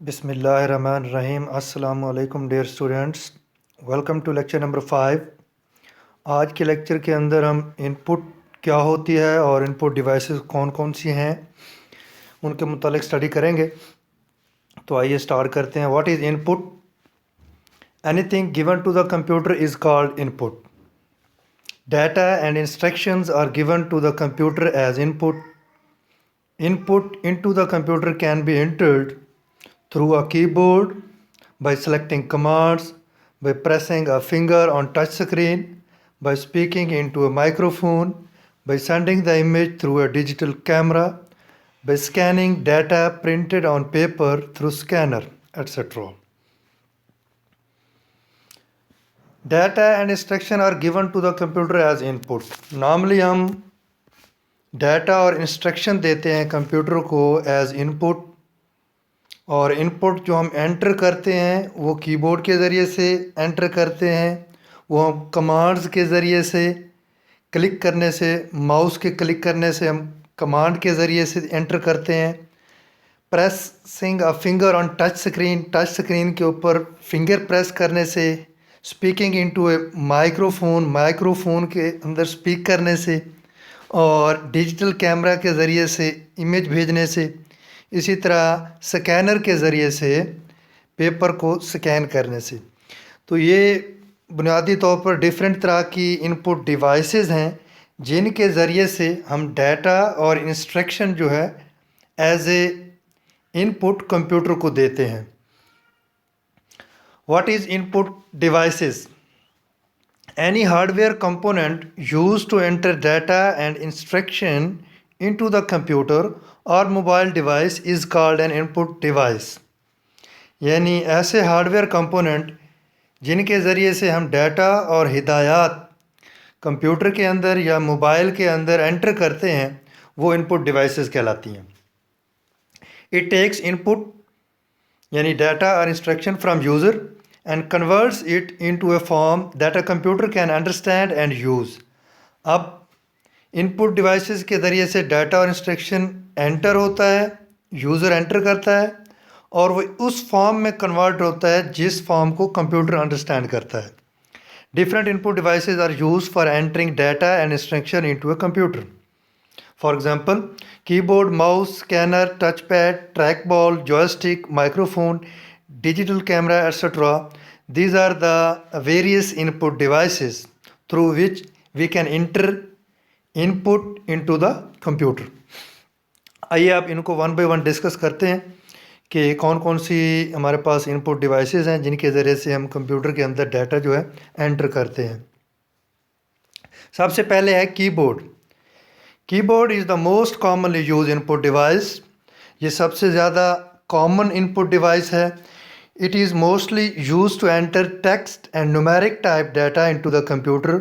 बिस्मिल्लाहिर्रहमानिर्रहीम। अस्सलामु अलैकुम dear students, welcome to lecture number 5। आज के लेक्चर के अंदर हम इनपुट क्या होती है और इनपुट डिवाइसेस कौन कौन सी हैं उनके मुतालिक स्टडी करेंगे। तो आइए स्टार्ट करते हैं। What is input? Anything given to the computer is called input. Data and instructions are given to the computer as input. Input into the computer can be entered through a keyboard, by selecting commands, by pressing a finger on touch screen, by speaking into a microphone, by sending the image through a digital camera, by scanning data printed on paper through scanner, etc. Data and instruction are given to the computer as input. Normally हम data और instruction देते हैं computer को as input, और input जो हम enter करते हैं वो कीबोर्ड के ज़रिए से एंटर करते हैं, वो हम कमांड्स के ज़रिए से क्लिक करने से, माउस के क्लिक करने से हम कमांड के ज़रिए से एंटर करते हैं। Pressing a finger on touch screen के ऊपर फिंगर प्रेस करने से, स्पीकिंग इनटू ए माइक्रोफोन के अंदर स्पीक करने से, और डिजिटल कैमरा के ज़रिए से इमेज भेजने से, इसी तरह स्कैनर के ज़रिए से पेपर को स्कैन करने से। तो ये बुनियादी तौर पर डिफरेंट तरह की इनपुट डिवाइसेस हैं जिनके ज़रिए से हम डाटा और इंस्ट्रक्शन जो है एज ए इनपुट कंप्यूटर को देते हैं। What is input devices? Any hardware component used to enter data and instruction into the computer or mobile device is called an input device. यानी ऐसे हार्डवेयर कंपोनेंट जिनके ज़रिए से हम डाटा और हिदायत कंप्यूटर के अंदर या मोबाइल के अंदर एंटर करते हैं वो इनपुट डिवाइसेस कहलाती हैं। इट टेक्स इनपुट यानी डाटा और instruction from user and converts it into a form that a computer can understand and use. अब इनपुट डिवाइसेस के ज़रिए से डाटा और इंस्ट्रक्शन एंटर होता है, यूज़र एंटर करता है और वो उस फॉर्म में कन्वर्ट होता है जिस फॉर्म को कंप्यूटर अंडरस्टैंड करता है। Different input devices are used for entering data and instruction into a computer. For example, keyboard, mouse, scanner, touch pad, track ball, joystick, microphone, digital camera, etc. These are the various input devices through which we can enter input into the computer. आइए आप इनको one by one discuss करते हैं कि कौन कौन सी हमारे पास input devices हैं जिनके ज़रिए से हम कंप्यूटर के अंदर डाटा जो है एंटर करते हैं। सबसे पहले है keyboard. Keyboard is the most commonly use input device. ये सबसे ज़्यादा कॉमन इनपुट डिवाइस है। It is mostly used to enter text and numeric type data into the computer।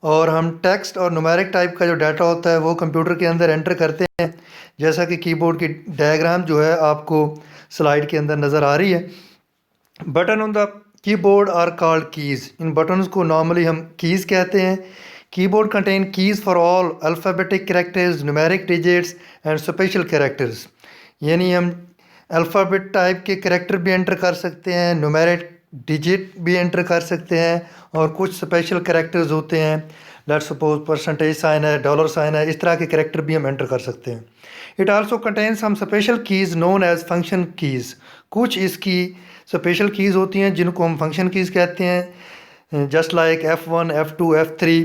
और हम टेक्स्ट और न्यूमेरिक टाइप का जो डाटा होता है वो कंप्यूटर के अंदर एंटर करते हैं, जैसा कि कीबोर्ड की डायग्राम जो है आपको स्लाइड के अंदर नज़र आ रही है। Button on the keyboard are called keys. इन बटन्स को नॉर्मली हम कीज़ कहते हैं। Keyboard contain keys for all alphabetic characters, numeric digits and special characters. यानी हम अल्फ़ाबेट टाइप के कैरेक्टर भी एंटर कर सकते हैं, न्यूमेरिक डिजिट भी एंटर कर सकते हैं, और कुछ स्पेशल कैरेक्टर्स होते हैं, लेट्स सपोज परसेंटेज साइन है, डॉलर साइन है, इस तरह के कैरेक्टर भी हम एंटर कर सकते हैं। It also contains some special keys known as function keys. कुछ इसकी स्पेशल कीज़ होती हैं जिनको हम फंक्शन कीज़ कहते हैं, just like F1, F2, F3,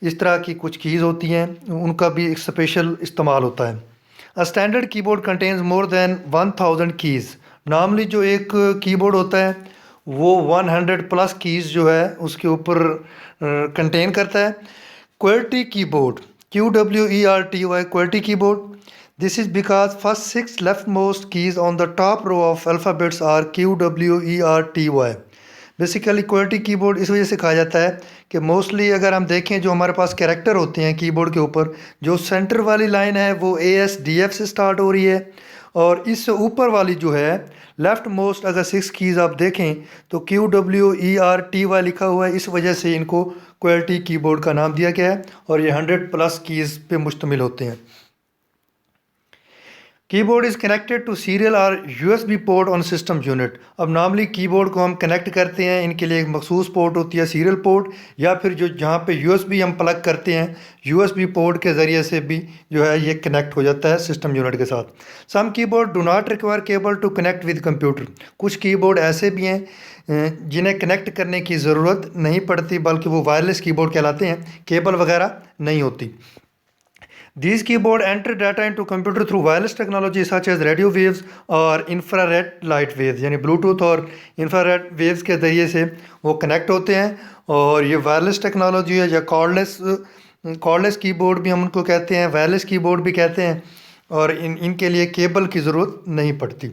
इस तरह की कुछ कीज़ होती हैं, उनका भी एक स्पेशल इस्तेमाल होता है। A standard keyboard contains more than 1000 keys। Normally जो एक कीबोर्ड होता है वो 100 प्लस कीज़ जो है उसके ऊपर कंटेन करता है। QWERTY keyboard, QWERTY, QWERTY keyboard. This is because first 6 left most keys on the top row of alphabets are QWERTY। Basically QWERTY keyboard इस वजह से कहा जाता है कि मोस्टली अगर हम देखें जो हमारे पास कैरेक्टर होते हैं कीबोर्ड के ऊपर, जो सेंटर वाली लाइन है वो ASDF से स्टार्ट हो रही है, और इससे ऊपर वाली जो है लेफ़्ट मोस्ट अगर 6 कीज़ आप देखें तो QWERTY लिखा हुआ है। इस वजह से इनको QWERTY कीबोर्ड का नाम दिया गया है और ये 100 प्लस कीज़ पे मुश्तमिल होते हैं। Keyboard is connected to serial or USB port on system unit. अब नॉर्मली कीबोर्ड को हम कनेक्ट करते हैं, इनके लिए एक मखसूस पोर्ट होती है सीरियल पोर्ट, या फिर जो जहाँ पे यूएसबी हम प्लग करते हैं, यूएसबी पोर्ट के ज़रिए से भी जो है ये कनेक्ट हो जाता है सिस्टम यूनिट के साथ। Some keyboard do not require cable to connect with computer. कुछ कीबोर्ड ऐसे भी हैं जिन्हें कनेक्ट करने की ज़रूरत नहीं पड़ती, बल्कि वो वायरलेस कीबोर्ड कहलाते हैं, केबल वगैरह नहीं होती। These keyboard enter data into computer through wireless technology such as radio waves और infrared light waves, यानी ब्लूटूथ और इंफ्रारेड वेव्स के ज़रिए से वो कनेक्ट होते हैं। और ये वायरलेस टेक्नोलॉजी है, या कॉर्डलेस कीबोर्ड भी हम उनको कहते हैं, वायरलेस कीबोर्ड भी कहते हैं, और इनके लिए केबल की ज़रूरत नहीं पड़ती।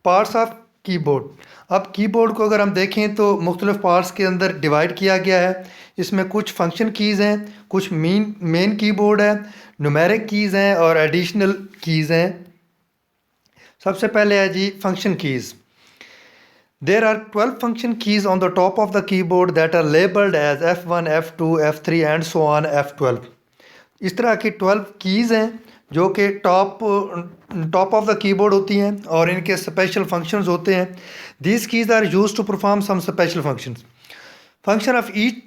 Parts of keyboard. अब कीबोर्ड को अगर हम देखें तो मुख्तलिफ पार्ट्स के अंदर डिवाइड किया गया है। इसमें कुछ फंक्शन कीज़ हैं, कुछ मेन कीबोर्ड है, न्यूमेरिक कीज़ हैं और एडिशनल कीज़ हैं। सबसे पहले है जी function keys. There are 12 function keys on the top of the keyboard that are labelled as F1, F2, F3 and so on F12। इस तरह की 12 कीज़ हैं जो कि टॉप ऑफ द कीबोर्ड होती हैं और इनके स्पेशल फंक्शंस होते हैं। These keys are used to perform some special functions. Function of each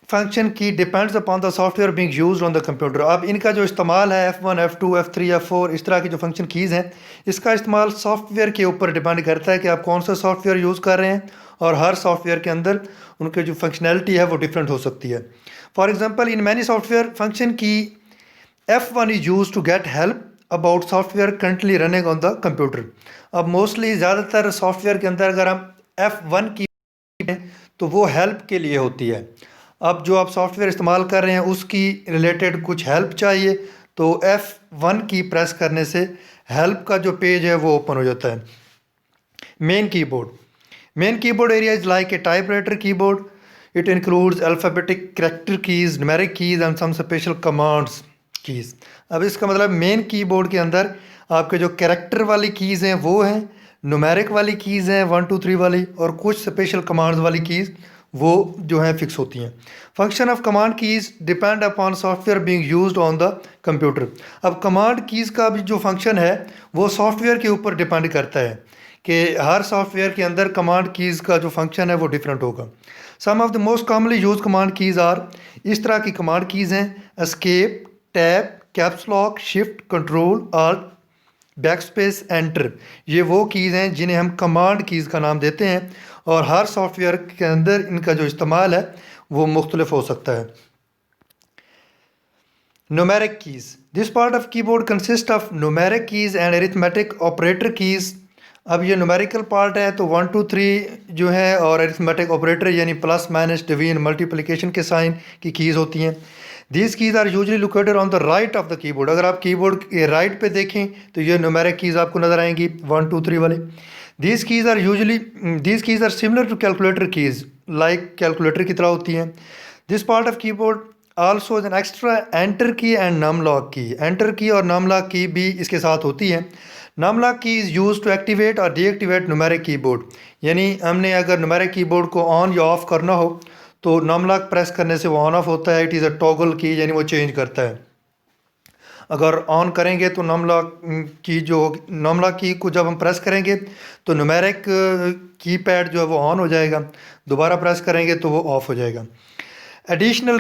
function key depends upon the software being used on the computer. अब इनका जो इस्तेमाल है F1, F2, F3, F4 इस तरह की जो फंक्शन कीज़ हैं, इसका इस्तेमाल सॉफ्टवेयर के ऊपर डिपेंड करता है कि आप कौन सा सॉफ्टवेयर यूज़ कर रहे हैं, और हर सॉफ्टवेयर के अंदर उनके जो फंक्शनैलिटी है वो डिफरेंट हो सकती है। For example in many software function key F1 is use to get help about software currently running on the computer. अब मोस्टली ज़्यादातर सॉफ्टवेयर के अंदर अगर हम F1 की तो वो हेल्प के लिए होती है। अब जो आप सॉफ्टवेयर इस्तेमाल कर रहे हैं उसकी रिलेटेड कुछ हेल्प चाहिए तो F1 की प्रेस करने से हेल्प का जो पेज है वो ओपन हो जाता है। Main keyboard area is like a typewriter keyboard. It includes alphabetic character keys, numeric keys and some special commands keys. अब इसका मतलब मेन कीबोर्ड के अंदर आपके जो कैरेक्टर वाली कीज़ हैं वो हैं, न्यूमेरिक वाली कीज़ हैं 1 2 3 वाली, और कुछ स्पेशल कमांड्स वाली कीज़ वो जो है फिक्स होती हैं। Function of command keys depend upon software being used on the computer. अब कमांड कीज़ का भी जो फंक्शन है वो सॉफ्टवेयर के ऊपर डिपेंड करता है कि हर सॉफ्टवेयर के अंदर कमांड कीज़ का जो फंक्शन है वो डिफरेंट होगा। Some of the most commonly use command keys are, इस तरह की कमांड कीज़ हैं escape, tab, caps lock, shift, control, alt, backspace, enter. ये वो कीज़ हैं जिन्हें हम कमांड कीज़ का नाम देते हैं, और हर सॉफ्टवेयर के अंदर इनका जो इस्तेमाल है वो मुख्तलिफ हो सकता है। Numeric keys. This part of keyboard consist of numeric keys and arithmetic operator keys. अब ये न्यूमेरिकल पार्ट है तो 1 2 3 जो है, और अरिथमेटिक ऑपरेटर यानी प्लस माइनस डिवीजन मल्टीप्लिकेशन के साइन की कीज़ होती हैं। These keys are usually located on the right of the keyboard. अगर आप कीबोर्ड के राइट पे देखें तो ये न्यूमेरिक कीज़ आपको नज़र आएंगी 1 2 3 वाले। These keys are similar to calculator keys, like calculator की तरह होती हैं। This part of keyboard also an extra enter key and num lock key. Enter key और नम लॉक की भी इसके साथ होती है। नम लॉक की इज़ यूज टू एक्टिवेट और डीएक्टिवेट न्यूमेरिक कीबोर्ड, यानी हमने अगर न्यूमेरिक कीबोर्ड को ऑन या ऑफ करना हो तो नम लॉक प्रेस करने से वो ऑन ऑफ होता है। इट इज़ अ टॉगल की, यानी वो चेंज करता है। अगर ऑन करेंगे तो नम लॉक की को जब हम प्रेस करेंगे तो न्यूमेरिक कीपैड जो है वो ऑन हो जाएगा, दोबारा प्रेस करेंगे तो वो ऑफ हो जाएगा। Additional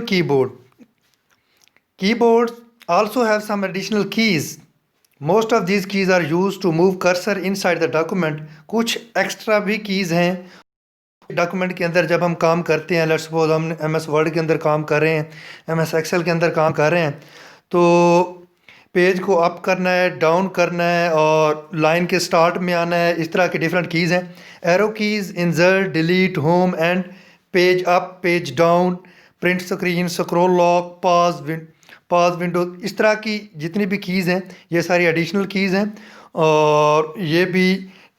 keyboard also have some additional keys. Most of these keys are use to move cursor inside the document. कुछ एक्स्ट्रा भी कीज़ हैं डॉक्यूमेंट के अंदर जब हम काम करते हैं। लेट्स सपोज हम MS वर्ड के अंदर काम कर रहे हैं, MS एक्सेल के अंदर काम कर रहे हैं, तो पेज को अप करना है, डाउन करना है, और लाइन के स्टार्ट में आना है। इस तरह के डिफरेंट कीज़ हैं। Arrow keys, insert, delete, home and, page up, page down, print screen, scroll lock, pause window, इस तरह की जितनी भी कीज़ हैं ये सारी एडिशनल कीज़ हैं, और ये भी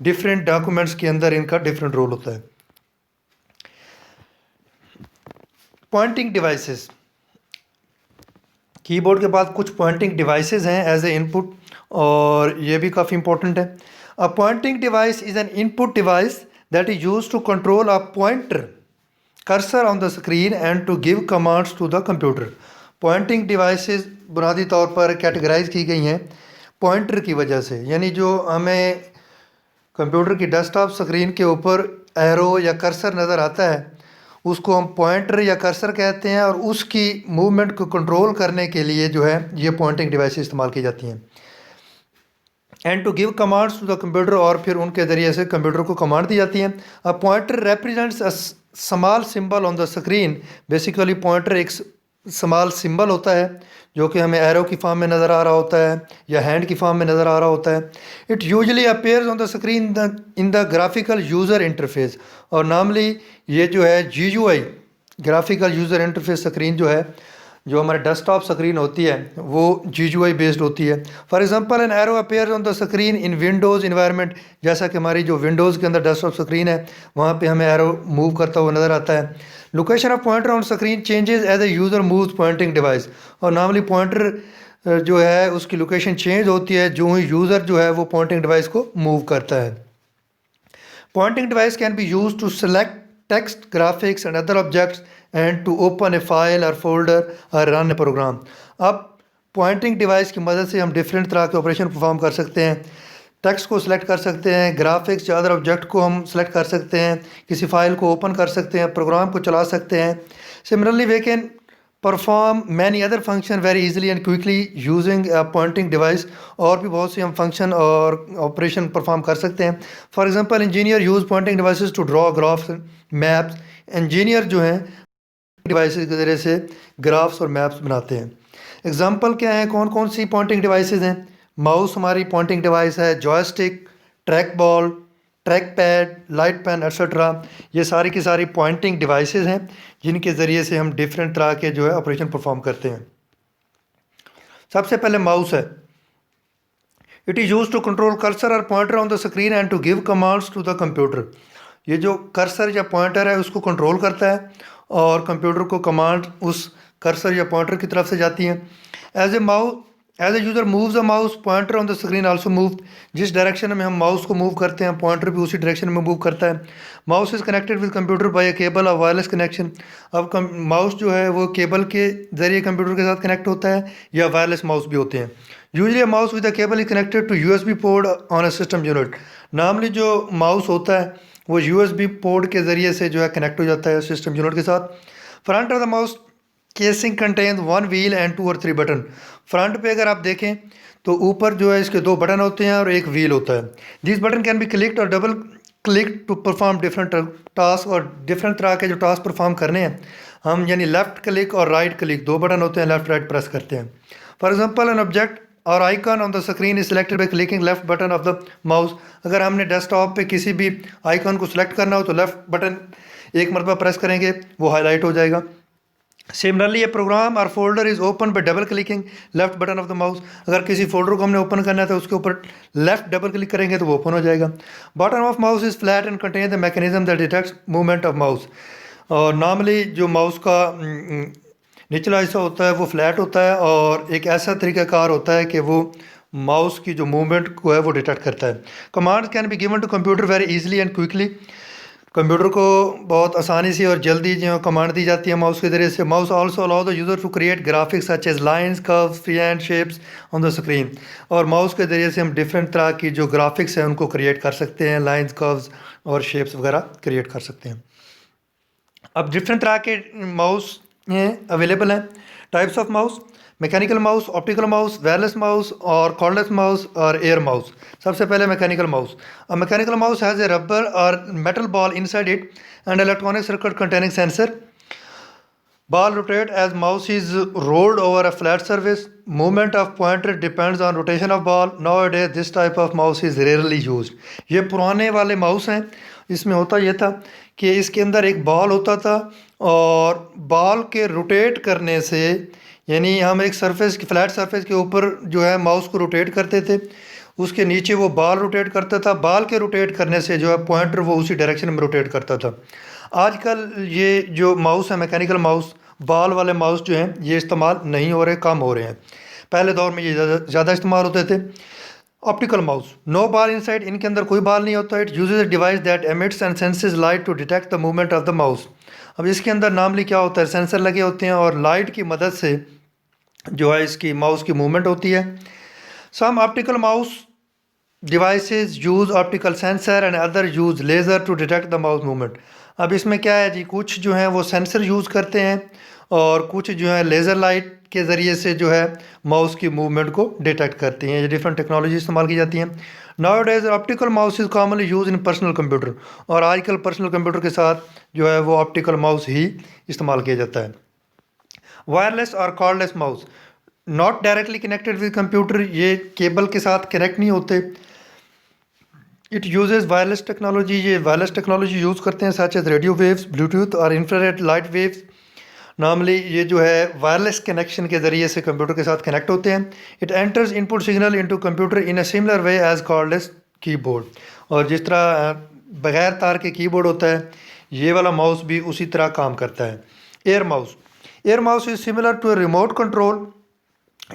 डिफरेंट डॉक्यूमेंट्स के अंदर इनका डिफरेंट रोल होता है। Poynting devices. कीबोर्ड के बाद कुछ पॉइंटिंग डिवाइसेस हैं एज ए इनपुट, और ये भी काफ़ी इंपॉर्टेंट है। A pointing device is an input device that is use to control a pointer cursor on the screen and to give commands to the computer. Pointing devices बुनियादी तौर पर categorise की गई हैं। पॉइंटर की वजह से, यानी जो हमें कंप्यूटर की डेस्कटॉप स्क्रीन के ऊपर एरो या कर्सर नज़र आता है उसको हम पॉइंटर या कर्सर कहते हैं, और उसकी मूवमेंट को कंट्रोल करने के लिए जो है ये पॉइंटिंग डिवाइस इस्तेमाल की जाती हैं। And to give commands to the computer, और फिर उनके ज़रिए से कंप्यूटर को कमांड दी जाती है। A pointer represents a small symbol on the screen. Basically pointer एक स्मॉल सिंबल होता है जो कि हमें एरो की फॉर्म में नज़र आ रहा होता है या हैंड की फॉर्म में नज़र आ रहा होता है। It usually appears on the screen in the graphical user interface, और नॉर्मली ये जो है GUI graphical user interface screen जो है, जो हमारे डेस्कटॉप स्क्रीन होती है वो GUI बेस्ड होती है। For example an arrow appears on the screen in Windows environment, जैसा कि हमारी जो विंडोज़ के अंदर डेस्कटॉप स्क्रीन है वहाँ पे हमें एरो मूव करता हुआ नज़र आता है। Location of pointer on screen changes as a user moves pointing device, और नॉर्मली पॉइंटर जो है उसकी लोकेशन चेंज होती है जो ही यूज़र जो है वो पॉइंटिंग डिवाइस को मूव करता है। Pointing device can be used to select text, graphics and other objects and to open a file or folder or run a program. अब पॉइंटिंग डिवाइस की मदद से हम डिफरेंट तरह के ऑपरेशन परफॉर्म कर सकते हैं। टेक्स्ट को सिलेक्ट कर सकते हैं, ग्राफिक्स या अदर ऑब्जेक्ट को हम सेलेक्ट कर सकते हैं, किसी फाइल को ओपन कर सकते हैं, प्रोग्राम को चला सकते हैं। Similarly we can perform many other function very easily and quickly using pointing device. और भी बहुत सी हम फंक्शन और ऑपरेशन परफॉर्म कर सकते हैं। For example engineer use pointing devices to draw graphs maps. Engineer जो हैं डिवाइसेस के ज़रिए से ग्राफ्स और मैप्स बनाते हैं। एग्जांपल क्या है, कौन कौन सी पॉइंटिंग डिवाइसेस हैं? माउस हमारी पॉइंटिंग डिवाइस है, joystick, track ball, track pad, light pen etcetera, ये सारी की सारी पॉइंटिंग डिवाइसेस हैं जिनके ज़रिए से हम डिफरेंट तरह के जो है ऑपरेशन परफॉर्म करते हैं। सबसे पहले माउस है। It is use to control cursor or pointer on the screen and to give commands to the computer. ये जो कर्सर या पॉइंटर है उसको कंट्रोल करता है और कंप्यूटर को कमांड उस कर्सर या पॉइंटर की तरफ से जाती हैं। As a user moves the mouse, pointer on the screen also move. जिस डायरेक्शन में हम माउस को मूव करते हैं पॉइंटर भी उसी डायरेक्शन में मूव करता है। Mouse is connected with computer by a cable और वायरलेस कनेक्शन। अब माउस जो है वो केबल के ज़रिए कंप्यूटर के साथ कनेक्ट होता है या वायरलेस माउस भी होते हैं। Usually mouse with a cable is connected to USB port on a system unit. Normally जो माउस होता है वो USB पोर्ट के ज़रिए से जो है कनेक्ट हो जाता है सिस्टम यूनिट के साथ। Front of the mouse casing contain 1 wheel and 2 और 3 बटन। फ्रंट पे अगर आप देखें तो ऊपर जो है इसके 2 बटन होते हैं और एक व्हील होता है। This button can be clicked or double click to perform different task, और डिफरेंट तरह के जो टास्क परफॉर्म करने हैं हम, यानी लेफ्ट क्लिक और राइट क्लिक 2 बटन होते हैं, लेफ्ट राइट प्रेस करते हैं। For example an object or icon on the screen is selected by clicking left button of the mouse. अगर हमने डेस्कटॉप पे किसी भी आइकन को सिलेक्ट करना हो तो लेफ्ट बटन एक मरतबा प्रेस करेंगे, वो हाईलाइट हो जाएगा। सिमिलरली ए प्रोग्राम और folder is open by double clicking left button of the mouse. अगर किसी फोल्डर को हमने ओपन करना है तो उसके ऊपर लेफ्ट डबल क्लिक करेंगे तो वो ओपन हो जाएगा। Button of mouse is flat and contain the mechanism that detects movement of mouse. और नॉर्मली जो माउस का निचला हिस्सा होता है वो फ्लैट होता है और एक ऐसा तरीक़ाकार होता है कि वो माउस की जो मूवमेंट को है वो डिटेक्ट करता है। Command can be given to computer very easily and quickly. Computer को बहुत आसानी से और जल्दी जो कमांड दी जाती है माउस के ज़रिए से। Mouse also allow the user to create graphics such as lines, curves, free hand shapes on the screen. और माउस के ज़रिए से हम डिफरेंट तरह की जो ग्राफिक्स हैं उनको क्रिएट कर सकते हैं, लाइंस, कर्व्स और शेप्स वगैरह क्रिएट कर सकते हैं। अब डिफरेंट तरह के माउस हैं अवेलेबल हैं। Types of mouse: mechanical mouse, optical mouse, wireless mouse और कॉर्डलेस माउस और एयर माउस। सबसे पहले mechanical mouse. A mechanical mouse has a rubber or metal ball inside it and electronic circuit containing sensor. Ball rotate as mouse is rolled over a flat surface. Movement of pointer depends on rotation of ball. Nowadays this type of mouse is rarely used. ये पुराने वाले mouse हैं। इसमें होता ये था कि इसके अंदर एक बॉल होता था और बॉल के रोटेट करने से, यानी हम एक सरफेस की फ्लैट सरफेस के ऊपर जो है माउस को रोटेट करते थे, उसके नीचे वो बॉल रोटेट करता था। बॉल के रोटेट करने से जो है पॉइंटर वो उसी डायरेक्शन में रोटेट करता था। आजकल ये जो माउस है मैकेनिकल माउस, बॉल वाले माउस जो हैं ये इस्तेमाल नहीं हो रहे, कम हो रहे हैं। पहले दौर में ये ज़्यादा इस्तेमाल होते थे। Optical mouse, no ball inside, इनके अंदर कोई बॉल नहीं होता। It uses a device that emits and senses light to detect the movement of the mouse. अब इसके अंदर नॉर्मली क्या होता है, सेंसर लगे होते हैं और लाइट की मदद से जो है इसकी माउस की मूवमेंट होती है। Some optical mouse devices use optical sensor and other use laser to detect the mouse movement. अब इसमें क्या है जी, कुछ जो हैं वो सेंसर यूज़ करते हैं और कुछ जो है लेज़र लाइट के ज़रिए से जो है माउस की मूवमेंट को डिटेक्ट करती हैं। ये डिफरेंट टेक्नोलॉजी इस्तेमाल की जाती हैं। Now days optical mouse is commonly use in personal computer, और आजकल पर्सनल कंप्यूटर के साथ जो है वो ऑप्टिकल माउस ही इस्तेमाल किया जाता है। वायरलेस और cordless mouse not directly connected with computer, ये केबल के साथ कनेक्ट नहीं होते। इट यूजेज वायरलेस टेक्नोलॉजी, ये वायरलेस टेक्नोलॉजी यूज़ करते हैं such as radio waves, Bluetooth और इंफ्रारेड लाइट वेव्स। नॉर्मली ये जो है वायरलेस कनेक्शन के ज़रिए से कंप्यूटर के साथ कनेक्ट होते हैं। It enters input signal into computer in a similar way as cordless keyboard, और जिस तरह बगैर तार के कीबोर्ड होता है, ये वाला माउस भी उसी तरह काम करता है। Air mouse is similar to a remote control,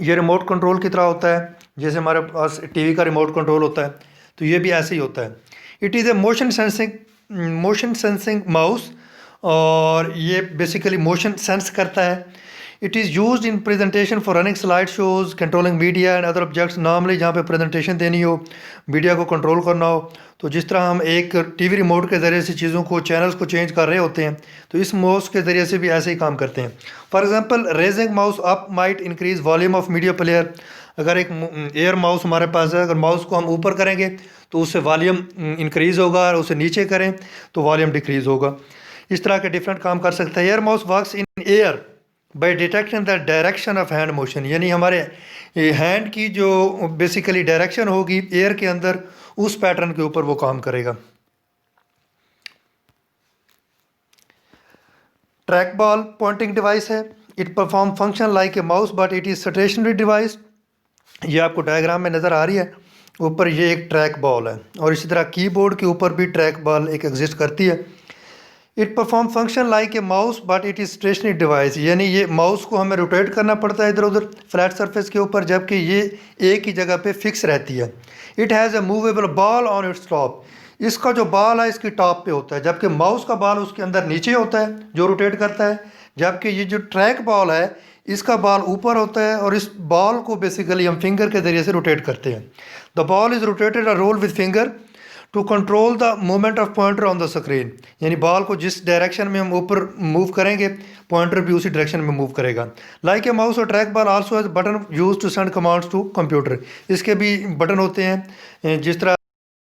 ये रिमोट कंट्रोल की तरह होता है, जैसे हमारे पास टीवी का रिमोट कंट्रोल होता है, तो ये भी ऐसे ही होता है। It is a motion sensing mouse, और ये बेसिकली मोशन सेंस करता है। It is used in presentation for running slide shows, controlling media and other objects. Normally जहाँ पे प्रेजेंटेशन देनी हो, मीडिया को कंट्रोल करना हो, तो जिस तरह हम एक टीवी रिमोट के ज़रिए से चीज़ों को, चैनल्स को चेंज कर रहे होते हैं, तो इस माउस के ज़रिए से भी ऐसे ही काम करते हैं। For example, raising mouse up might increase volume of media player. अगर एक एयर माउस हमारे पास है, अगर माउस को हम ऊपर करेंगे तो उससे वॉल्यूम इंक्रीज़ होगा, और उसे नीचे करें तो वॉल्यूम डिक्रीज़ होगा। इस तरह के डिफरेंट काम कर सकते हैं। Air mouse works in air by detecting the direction of hand motion, यानी हमारे हैंड की जो बेसिकली डायरेक्शन होगी एयर के अंदर, उस पैटर्न के ऊपर वो काम करेगा। ट्रैक बॉल पॉइंटिंग डिवाइस है। It perform function like a mouse but it is stationary device. ये आपको डायग्राम में नज़र आ रही है, ऊपर ये एक ट्रैक बॉल है, और इसी तरह कीबोर्ड के ऊपर भी ट्रैक बॉल एक एग्जिस्ट करती है। It perform function like a mouse but it is stationary device, यानी ये माउस को हमें रोटेट करना पड़ता है इधर उधर फ्लैट सरफेस के ऊपर, जबकि ये एक ही जगह पे फिक्स रहती है। It has a movable ball on its top, इसका जो बॉल है इसकी टॉप पे होता है, जबकि माउस का बॉल उसके अंदर नीचे होता है जो रोटेट करता है, जबकि ये जो ट्रैक बॉल है इसका बॉल ऊपर होता है, और इस बॉल को बेसिकली हम फिंगर के ज़रिए से रोटेट करते हैं। The ball is rotated a roll with finger to control the movement of pointer on the screen, यानी बॉल को जिस डायरेक्शन में हम ऊपर मूव करेंगे, पॉइंटर भी उसी डायरेक्शन में मूव करेगा। लाइक ए माउस और track ball also has button use to send commands to computer, इसके भी बटन होते हैं जिस तरह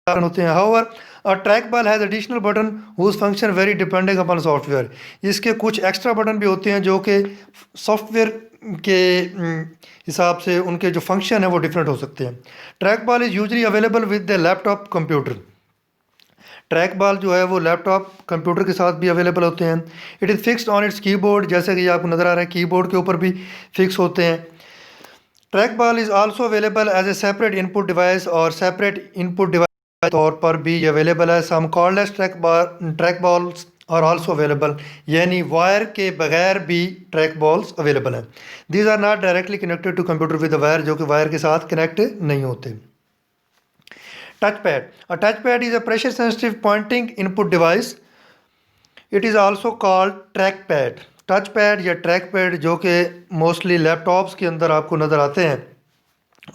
होते हैं। However a track ball has additional button whose function very depending upon software, इसके कुछ एक्स्ट्रा बटन भी होते हैं जो कि सॉफ्टवेयर के हिसाब से उनके जो फंक्शन है वो डिफरेंट हो सकते हैं। Track ball is usually available with the laptop computer, track ball जो है वो लैपटॉप कंप्यूटर के साथ भी अवेलेबल होते हैं। It is fixed on it's keyboard, जैसे कि आपको नज़र आ रहा है कीबोर्ड के ऊपर भी फिक्स होते हैं। Track ball is also available as a separate input device, और सेपरेट इनपुट डिवाइस तौर पर भी अवेलेबल है। सम कॉर्डलेस ट्रैक बॉल्स और आल्सो अवेलेबल, यानी वायर के बगैर भी ट्रैक बॉल्स अवेलेबल हैं। These are not directly connected to computer with wire, जो कि वायर के साथ कनेक्ट नहीं होते। Touch pad, a touch pad is a pressure sensitive pointing input device. It is also called track pad. Touch pad या track pad जो कि mostly laptops के अंदर आपको नज़र आते हैं,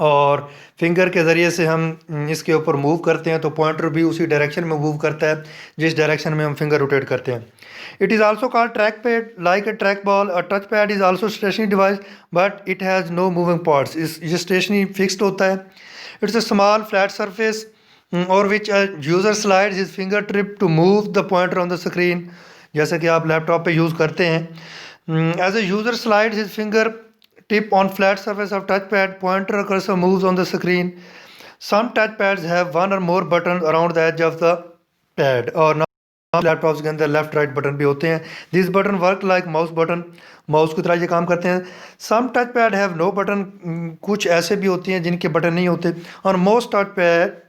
और फिंगर के ज़रिए से हम इसके ऊपर मूव करते हैं, तो पॉइंटर भी उसी डायरेक्शन में मूव करता है जिस डायरेक्शन में हम फिंगर रोटेट करते हैं। It is also called track pad like a track ball. A touch pad is also stationary device but it has no moving parts, ये स्टेशनरी फिक्स्ड होता है। It's a small flat surface on which user slides his finger tip to move the pointer on the screen, जैसे कि आप laptop पे use करते हैं। As a user slides his finger tip on flat surface of touchpad, pointer or cursor moves on the screen. Some touchpads have one or more buttons around the edge of the pad, और laptops के अंदर left right button भी होते हैं। This button work like mouse button, mouse की तरह ये काम करते हैं। Some touch pad have no button, कुछ ऐसे भी होती हैं जिनके बटन नहीं होते। और most touch pad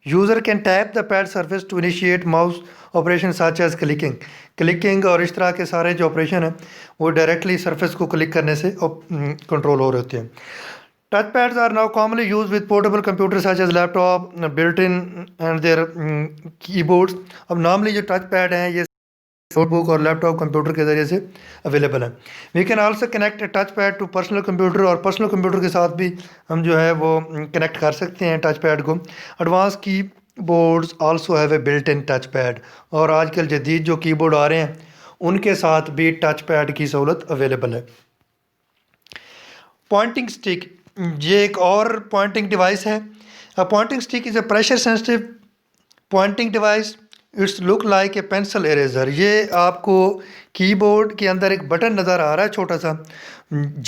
user can tap the pad surface to initiate mouse operation such as clicking और इस तरह के सारे जो ऑपरेशन हैं वो डायरेक्टली सरफेस को क्लिक करने से कंट्रोल हो रहे होते हैं। Touch pads are now commonly use with portable computer such as laptop built in and their keyboards. अब नॉर्मली जो टच पैड हैं ये नोटबुक और लैपटॉप कंप्यूटर के ज़रिए से अवेलेबल है। We can also connect touch pad to personal computer, और पर्सनल कंप्यूटर के साथ भी हम जो है वो कनेक्ट कर सकते हैं टच पैड को। एडवांस की boards also have a built in touch pad, और आजकल जदीद जो कीबोर्ड आ रहे हैं उनके साथ भी टच पैड की सहूलत अवेलेबल है। पॉइंटिंग स्टिक, ये एक और पॉइंटिंग डिवाइस है। A Poynting stick is a pressure sensitive pointing device, it's look like a pencil eraser. ये आपको कीबोर्ड के अंदर एक बटन नज़र आ रहा है छोटा सा,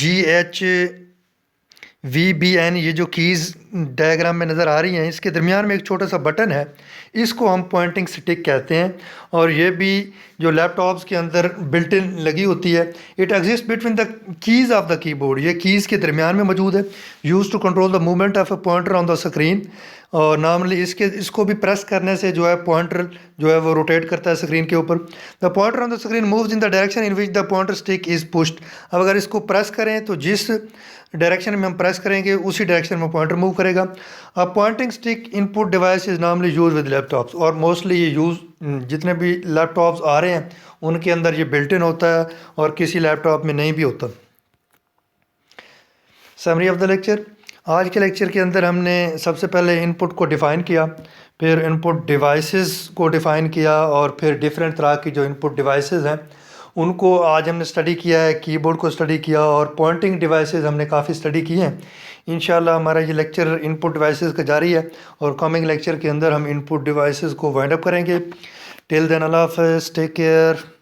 GHVBN, ये जो कीज़ डायग्राम में नज़र आ रही हैं, इसके दरमियान में एक छोटा सा बटन है, इसको हम पॉइंटिंग स्टिक कहते हैं। और ये भी जो लैपटॉप्स के अंदर बिल्ट इन लगी होती है। It exist between the keys of the keyboard, ये कीज़ के दरमियान में मौजूद है। Use to control the movement of a pointer on the screen, और नॉर्मली इसको भी प्रेस करने से जो है पॉइंटर जो है वो रोटेट करता है स्क्रीन के ऊपर। The pointer on the screen moves in the direction in which the pointer stick is pushed. अब अगर इसको प्रेस करें तो जिस डायरेक्शन में हम प्रेस करेंगे उसी डायरेक्शन में पॉइंटर मूव करेगा। अब pointing stick input device is normally use with laptops, और मोस्टली ये यूज़ जितने भी लैपटॉप्स आ रहे हैं उनके अंदर ये बिल्ट इन होता है, और किसी लैपटॉप में नहीं भी होता। समरी ऑफ द लेक्चर, आज के लेक्चर के अंदर हमने सबसे पहले इनपुट को डिफ़ाइन किया, फिर इनपुट डिवाइसेस को डिफ़ाइन किया, और फिर डिफरेंट तरह की जो इनपुट डिवाइसेस हैं उनको आज हमने स्टडी किया है, कीबोर्ड को स्टडी किया, और पॉइंटिंग डिवाइसेस हमने काफ़ी स्टडी किए हैं। इंशाल्लाह हमारा ये लेक्चर इनपुट डिवाइसेस का जारी है, और कमिंग लेक्चर के अंदर हम इनपुट डिवाइसेस को वाइंड अप करेंगे। टिल देन अल्लाह हाफ़िज़, टेक केयर।